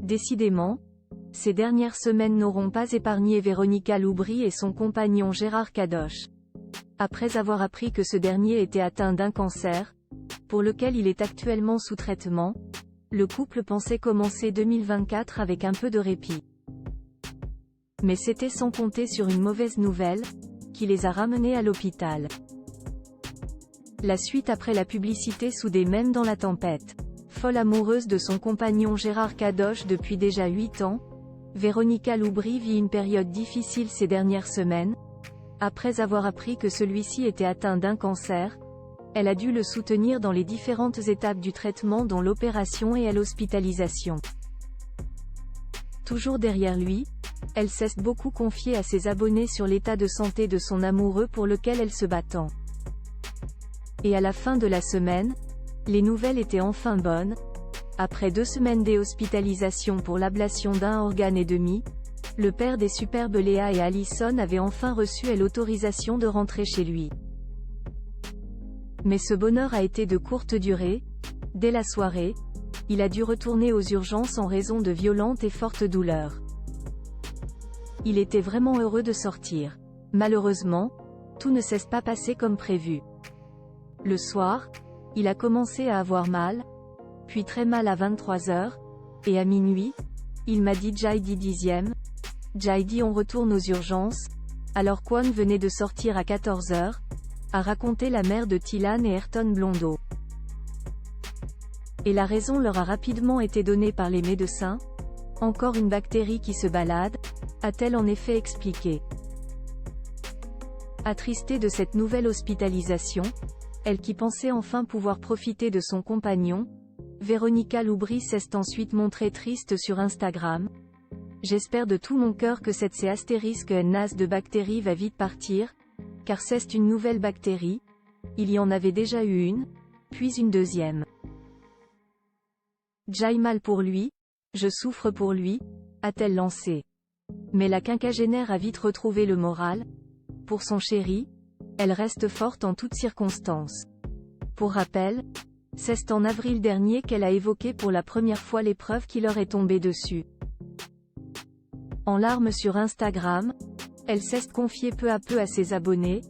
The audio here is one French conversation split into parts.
Décidément, ces dernières semaines n'auront pas épargné Véronica Loubry et son compagnon Gérard Kadosh. Après avoir appris que ce dernier était atteint d'un cancer, pour lequel il est actuellement sous traitement, le couple pensait commencer 2024 avec un peu de répit. Mais c'était sans compter sur une mauvaise nouvelle, qui les a ramenés à l'hôpital. La suite après la publicité sous des mèmes dans la tempête. Folle amoureuse de son compagnon Gérard Kadosh depuis déjà 8 ans, Véronica Loubry vit une période difficile ces dernières semaines. Après avoir appris que celui-ci était atteint d'un cancer, elle a dû le soutenir dans les différentes étapes du traitement dont l'opération et l'hospitalisation. Toujours derrière lui, elle s'est beaucoup confiée à ses abonnés sur l'état de santé de son amoureux pour lequel elle se bat tant. Et à la fin de la semaine, les nouvelles étaient enfin bonnes. Après 2 semaines d'hospitalisation pour l'ablation d'un organe et demi, le père des superbes Léa et Allison avait enfin reçu l'autorisation de rentrer chez lui. Mais ce bonheur a été de courte durée. Dès la soirée, il a dû retourner aux urgences en raison de violentes et fortes douleurs. Il était vraiment heureux de sortir. Malheureusement, tout ne s'est pas passé comme prévu. Le soir, il a commencé à avoir mal, puis très mal à 23h, et à minuit, il m'a dit Jaidi 10e. Jaidi on retourne aux urgences, alors Kwon venait de sortir à 14h, a raconté la mère de Tilan et Ayrton Blondeau. Et la raison leur a rapidement été donnée par les médecins. Encore une bactérie qui se balade, a-t-elle en effet expliqué. Attristée de cette nouvelle hospitalisation, elle qui pensait enfin pouvoir profiter de son compagnon, Véronica Loubry s'est ensuite montrée triste sur Instagram. J'espère de tout mon cœur que cette *nas de bactérie va vite partir, car c'est une nouvelle bactérie. Il y en avait déjà eu une, puis une deuxième. J'aille mal pour lui, je souffre pour lui, a-t-elle lancé. Mais la quinquagénaire a vite retrouvé le moral. Pour son chéri, elle reste forte en toutes circonstances. Pour rappel, c'est en avril dernier qu'elle a évoqué pour la première fois l'épreuve qui leur est tombée dessus. En larmes sur Instagram, elle s'est confiée peu à peu à ses abonnés,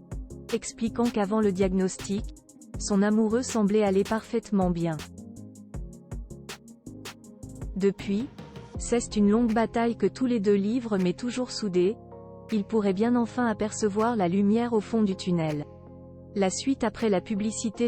expliquant qu'avant le diagnostic, son amoureux semblait aller parfaitement bien. Depuis, c'est une longue bataille que tous les deux livrent mais toujours soudés, ils pourraient bien enfin apercevoir la lumière au fond du tunnel. La suite après la publicité.